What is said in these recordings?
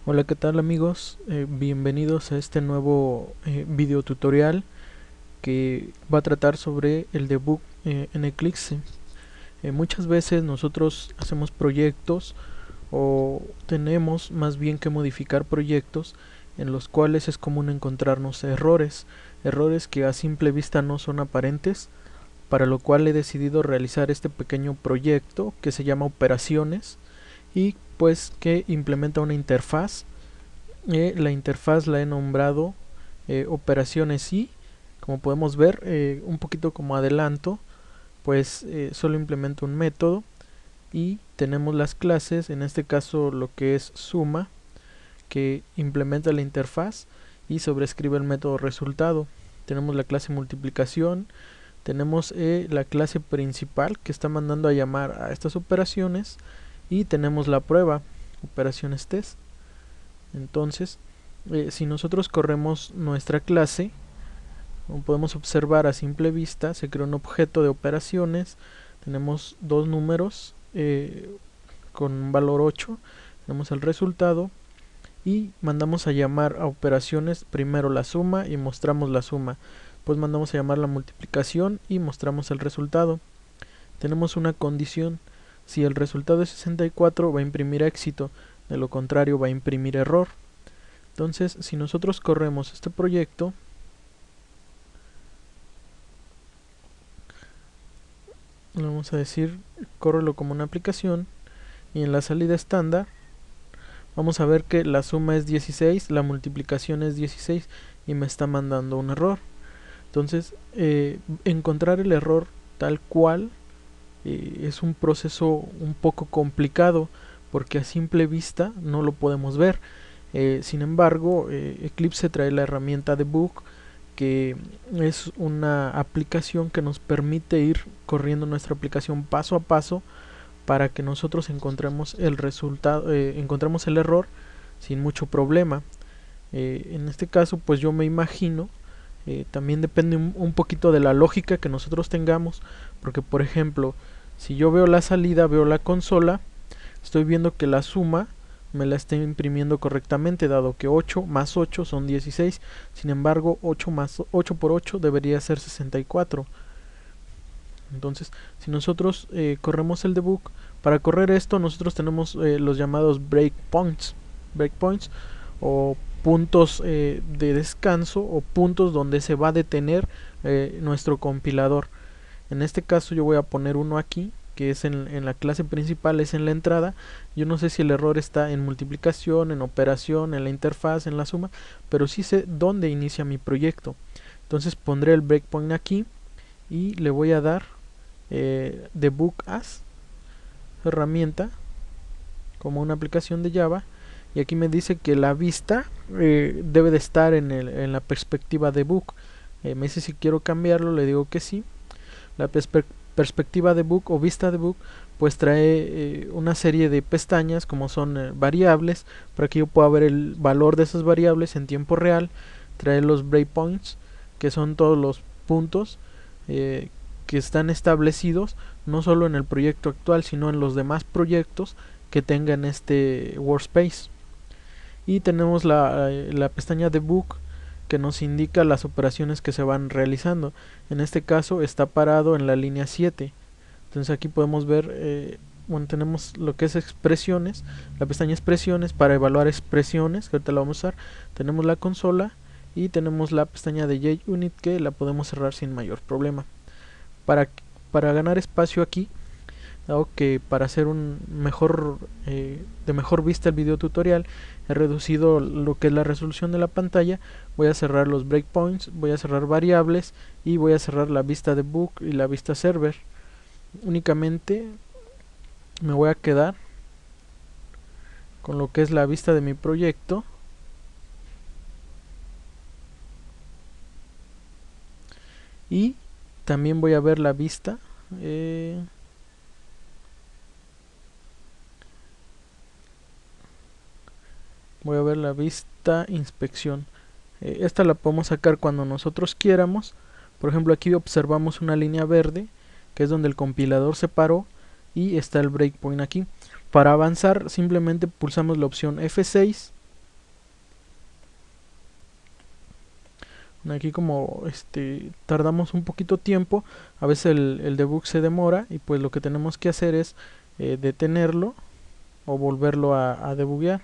Hola, ¿qué tal amigos? Bienvenidos a este nuevo video tutorial que va a tratar sobre el debug en Eclipse. Muchas veces nosotros hacemos proyectos o tenemos más bien que modificar proyectos en los cuales es común encontrarnos errores que a simple vista no son aparentes, para lo cual he decidido realizar este pequeño proyecto que se llama operaciones y pues que implementa una interfaz. La interfaz la he nombrado operaciones y, como podemos ver, un poquito como adelanto, pues solo implemento un método y tenemos las clases, en este caso lo que es suma, que implementa la interfaz y sobrescribe el método resultado. Tenemos la clase multiplicación, tenemos la clase principal que está mandando a llamar a estas operaciones y tenemos la prueba, operaciones test. Entonces, si nosotros corremos nuestra clase, como podemos observar a simple vista, se crea un objeto de operaciones. Tenemos dos números con un valor 8, tenemos el resultado y mandamos a llamar a operaciones primero la suma y mostramos la suma. Pues mandamos a llamar la multiplicación y mostramos el resultado. Tenemos una condición: si el resultado es 64 va a imprimir éxito, de lo contrario va a imprimir error. Entonces, si nosotros corremos este proyecto, le vamos a decir córrelo como una aplicación, y en la salida estándar vamos a ver que la suma es 16, la multiplicación es 16 y me está mandando un error. Entonces, encontrar el error tal cual es un proceso un poco complicado, porque a simple vista no lo podemos ver. Sin embargo, Eclipse trae la herramienta debug, que es una aplicación que nos permite ir corriendo nuestra aplicación paso a paso para que nosotros encontremos el resultado, encontremos el error sin mucho problema. En este caso, pues yo me imagino, también depende un poquito de la lógica que nosotros tengamos, porque por ejemplo, si yo veo la salida, veo la consola, estoy viendo que la suma me la está imprimiendo correctamente, dado que 8 más 8 son 16. Sin embargo, 8 por 8 debería ser 64. Entonces, si nosotros corremos el debug, para correr esto nosotros tenemos los llamados breakpoints o puntos de descanso, o puntos donde se va a detener nuestro compilador. En este caso yo voy a poner uno aquí, que es en la clase principal, es en la entrada. Yo no sé si el error está en multiplicación, en operación, en la interfaz, en la suma, pero sí sé dónde inicia mi proyecto. Entonces pondré el breakpoint aquí y le voy a dar debug as herramienta como una aplicación de Java, y aquí me dice que la vista debe de estar en la perspectiva debug. Me dice si quiero cambiarlo, le digo que sí. La perspectiva debug o vista debug pues trae una serie de pestañas, como son variables, para que yo pueda ver el valor de esas variables en tiempo real. Trae los breakpoints, que son todos los puntos que están establecidos no solo en el proyecto actual, sino en los demás proyectos que tengan este workspace. Y tenemos la pestaña debug, que nos indica las operaciones que se van realizando. En este caso está parado en la línea 7. Entonces aquí podemos ver, bueno, tenemos lo que es expresiones, la pestaña expresiones para evaluar expresiones, que ahorita la vamos a usar. Tenemos la consola y tenemos la pestaña de JUnit, que la podemos cerrar sin mayor problema. Para, para ganar espacio aquí, dado que para hacer un mejor de mejor vista el video tutorial he reducido lo que es la resolución de la pantalla, voy a cerrar los breakpoints, voy a cerrar variables y voy a cerrar la vista debug y la vista server. Únicamente me voy a quedar con lo que es la vista de mi proyecto, y también voy a ver la vista voy a ver la vista inspección. Esta la podemos sacar cuando nosotros quieramos. Por ejemplo, aquí observamos una línea verde, que es donde el compilador se paró, y está el breakpoint aquí. Para avanzar simplemente pulsamos la opción F6 Aquí como tardamos un poquito tiempo, a veces el debug se demora y pues lo que tenemos que hacer es detenerlo o volverlo a debuguear.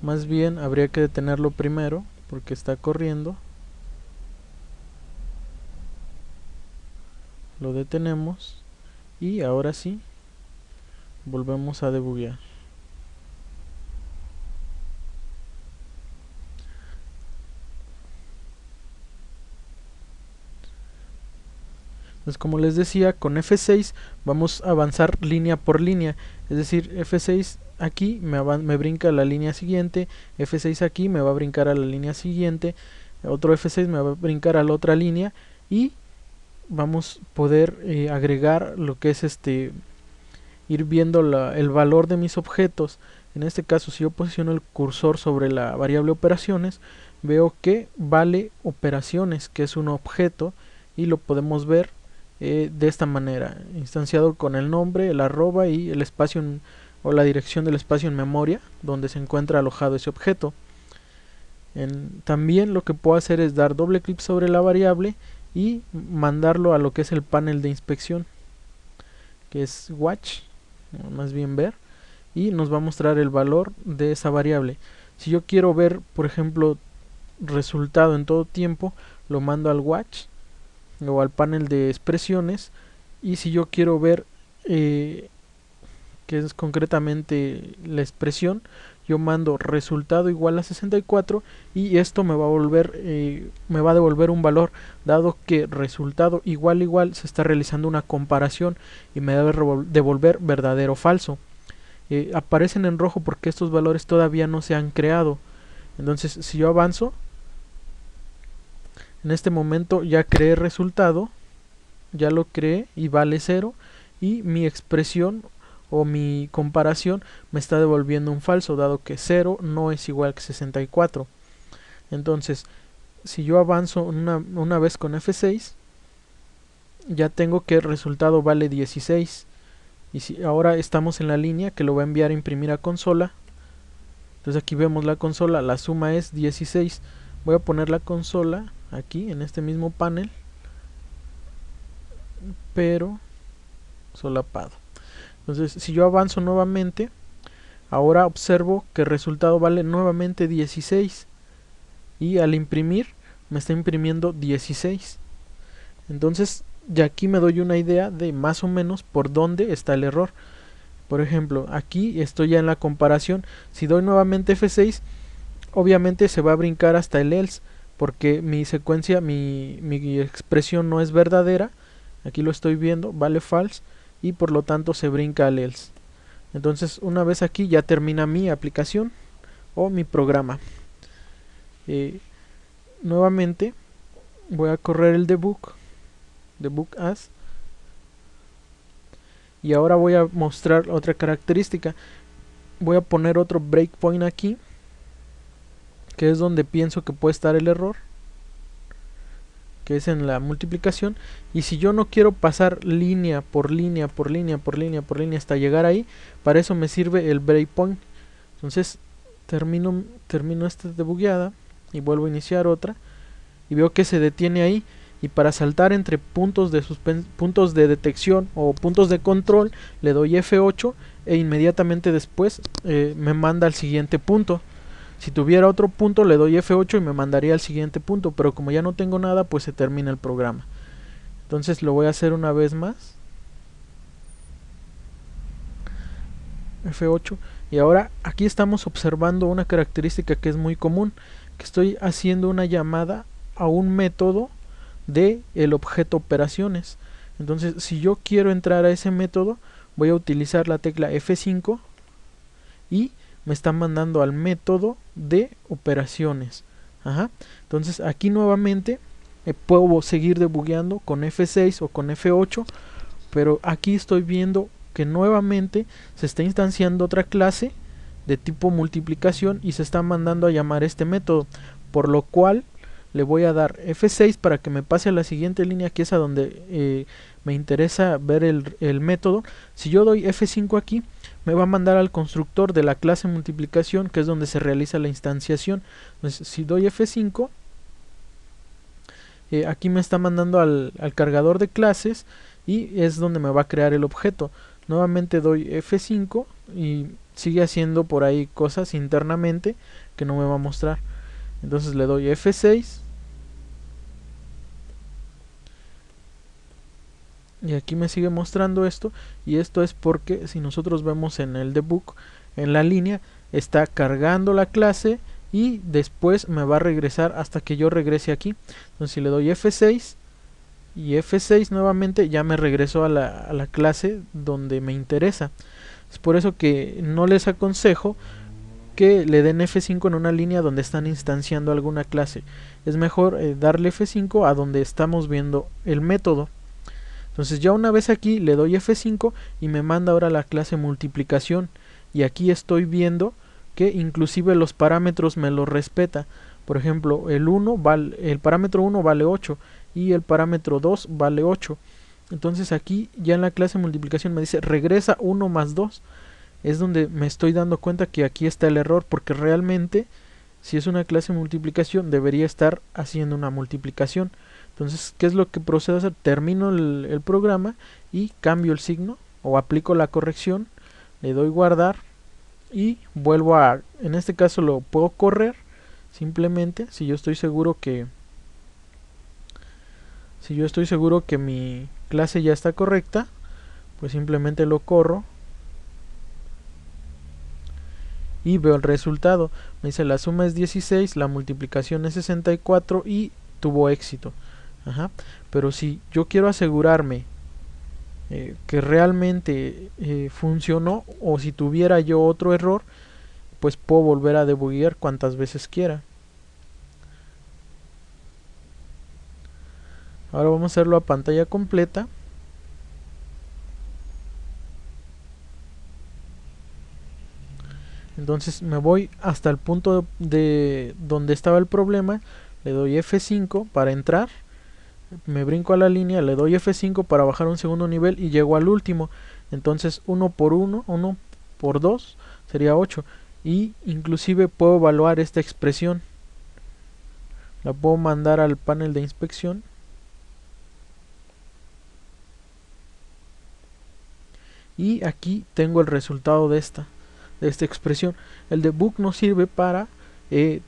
Más bien habría que detenerlo primero porque está corriendo. Lo detenemos y ahora sí volvemos a debuguear. Entonces, como les decía, con F6 vamos a avanzar línea por línea, es decir, F6 aquí me brinca a la línea siguiente, F6 aquí me va a brincar a la línea siguiente, otro F6 me va a brincar a la otra línea y vamos a poder agregar lo que es ir viendo el valor de mis objetos. En este caso, si yo posiciono el cursor sobre la variable operaciones, veo que vale operaciones, que es un objeto, y lo podemos ver de esta manera, instanciado con el nombre, el arroba y el espacio o la dirección del espacio en memoria donde se encuentra alojado ese objeto. También lo que puedo hacer es dar doble clic sobre la variable y mandarlo a lo que es el panel de inspección, que es watch, más bien ver, y nos va a mostrar el valor de esa variable. Si yo quiero ver, por ejemplo, resultado en todo tiempo, lo mando al watch o al panel de expresiones, y si yo quiero ver que es concretamente la expresión, yo mando resultado igual a 64 y esto me va a devolver un valor, dado que resultado igual se está realizando una comparación y me debe devolver verdadero o falso. Aparecen en rojo porque estos valores todavía no se han creado. Entonces, si yo avanzo, en este momento ya creé resultado, ya lo creé y vale 0, y mi expresión o mi comparación me está devolviendo un falso, dado que 0 no es igual que 64. Entonces, si yo avanzo una vez con F6, ya tengo que el resultado vale 16. Y si ahora estamos en la línea que lo va a enviar a imprimir a consola, entonces aquí vemos la consola, la suma es 16. Voy a poner la consola aquí en este mismo panel, pero solapado. Entonces, si yo avanzo nuevamente, ahora observo que el resultado vale nuevamente 16 y al imprimir me está imprimiendo 16. Entonces, ya aquí me doy una idea de más o menos por dónde está el error. Por ejemplo, aquí estoy ya en la comparación. Si doy nuevamente F6, obviamente se va a brincar hasta el else, porque mi secuencia, mi expresión no es verdadera. Aquí lo estoy viendo, vale false, y por lo tanto se brinca al else. Entonces, una vez aquí ya termina mi aplicación o mi programa. Nuevamente voy a correr el debug as, y ahora voy a mostrar otra característica. Voy a poner otro breakpoint aquí, que es donde pienso que puede estar el error, que es en la multiplicación. Y si yo no quiero pasar línea por línea por línea por línea por línea hasta llegar ahí, para eso me sirve el breakpoint. Entonces termino esta debugueada y vuelvo a iniciar otra y veo que se detiene ahí. Y para saltar entre puntos de detección o puntos de control, le doy F8 e inmediatamente después me manda al siguiente punto. Si tuviera otro punto, le doy F8 y me mandaría al siguiente punto, pero como ya no tengo nada, pues se termina el programa. Entonces lo voy a hacer una vez más. F8. Y ahora aquí estamos observando una característica que es muy común, que estoy haciendo una llamada a un método de el objeto operaciones. Entonces, si yo quiero entrar a ese método, voy a utilizar la tecla F5 y me está mandando al método de operaciones. Entonces, aquí nuevamente puedo seguir debugueando con F6 o con F8, pero aquí estoy viendo que nuevamente se está instanciando otra clase de tipo multiplicación y se está mandando a llamar este método, por lo cual le voy a dar F6 para que me pase a la siguiente línea, que es a donde me interesa ver el método. Si yo doy F5 aquí, me va a mandar al constructor de la clase multiplicación, que es donde se realiza la instanciación. Entonces, si doy F5, aquí me está mandando al cargador de clases y es donde me va a crear el objeto. Nuevamente doy F5 y sigue haciendo por ahí cosas internamente que no me va a mostrar. Entonces le doy F6 y aquí me sigue mostrando esto, y esto es porque si nosotros vemos en el debug, en la línea está cargando la clase y después me va a regresar hasta que yo regrese aquí. Entonces si le doy F6 y F6 nuevamente, ya me regresó a la clase donde me interesa. Es por eso que no les aconsejo que le den F5 en una línea donde están instanciando alguna clase. Es mejor darle F5 a donde estamos viendo el método. Entonces ya una vez aquí le doy F5 y me manda ahora la clase multiplicación, y aquí estoy viendo que inclusive los parámetros me los respeta. Por ejemplo, el parámetro 1 vale 8 y el parámetro 2 vale 8. Entonces aquí ya en la clase multiplicación me dice regresa 1 más 2. Es donde me estoy dando cuenta que aquí está el error, porque realmente si es una clase multiplicación debería estar haciendo una multiplicación. Entonces, ¿qué es lo que procedo a hacer? Termino el programa y cambio el signo o aplico la corrección, le doy guardar y vuelvo a, en este caso lo puedo correr simplemente si yo estoy seguro que mi clase ya está correcta, pues simplemente lo corro y veo el resultado. Me dice la suma es 16, la multiplicación es 64 y tuvo éxito. Pero si yo quiero asegurarme que realmente funcionó, o si tuviera yo otro error, pues puedo volver a debuguear cuantas veces quiera. Ahora vamos a hacerlo a pantalla completa. Entonces me voy hasta el punto de donde estaba el problema, le doy F5 para entrar, me brinco a la línea, le doy F5 para bajar un segundo nivel y llego al último. Entonces 1 por 1, 1 por 2 sería 8, y inclusive puedo evaluar esta expresión, la puedo mandar al panel de inspección y aquí tengo el resultado de esta expresión. El debug nos sirve para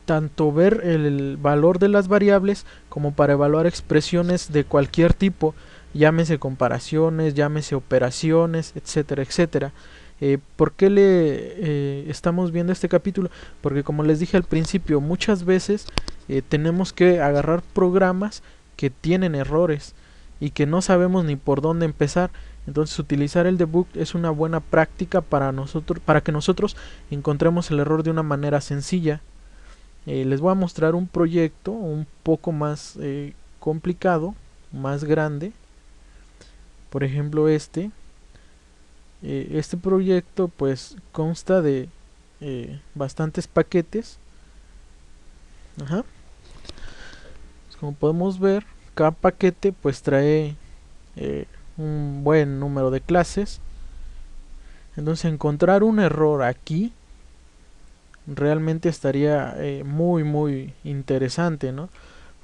tanto ver el valor de las variables como para evaluar expresiones de cualquier tipo, llámese comparaciones, llámese operaciones, etcétera, etcétera. ¿Por qué estamos viendo este capítulo? Porque como les dije al principio, muchas veces tenemos que agarrar programas que tienen errores y que no sabemos ni por dónde empezar. Entonces utilizar el debug es una buena práctica para que nosotros encontremos el error de una manera sencilla. Les voy a mostrar un proyecto un poco más complicado, más grande. Por ejemplo este proyecto pues consta de bastantes paquetes. Como podemos ver, cada paquete pues trae un buen número de clases. Entonces encontrar un error aquí realmente estaría muy interesante, ¿no?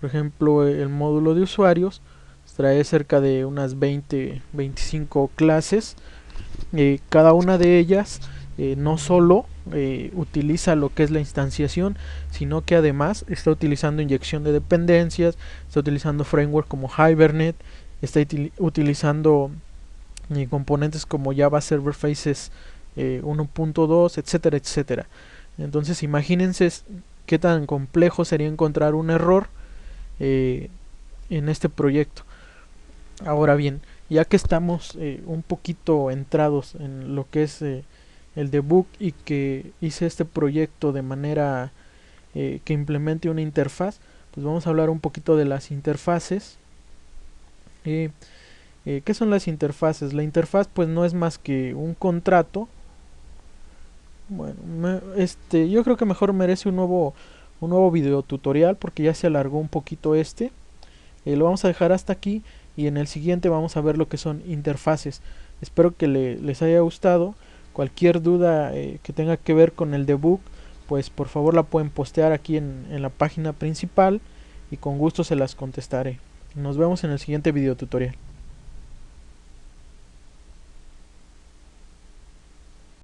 Por ejemplo, el módulo de usuarios trae cerca de unas 20-25 clases. Cada una de ellas no solo utiliza lo que es la instanciación, sino que además está utilizando inyección de dependencias, está utilizando framework como Hibernate, está utilizando componentes como Java Server Faces 1.2, etcétera, etcétera. Entonces imagínense qué tan complejo sería encontrar un error en este proyecto. Ahora bien, ya que estamos un poquito entrados en lo que es el debug y que hice este proyecto de manera que implemente una interfaz, pues vamos a hablar un poquito de las interfaces. ¿Qué son las interfaces? La interfaz pues no es más que un contrato. Bueno, yo creo que mejor merece un nuevo video tutorial porque ya se alargó un poquito lo vamos a dejar hasta aquí y en el siguiente vamos a ver lo que son interfaces. Espero que les haya gustado. Cualquier duda que tenga que ver con el debug, pues por favor la pueden postear aquí en la página principal y con gusto se las contestaré. Nos vemos en el siguiente video tutorial.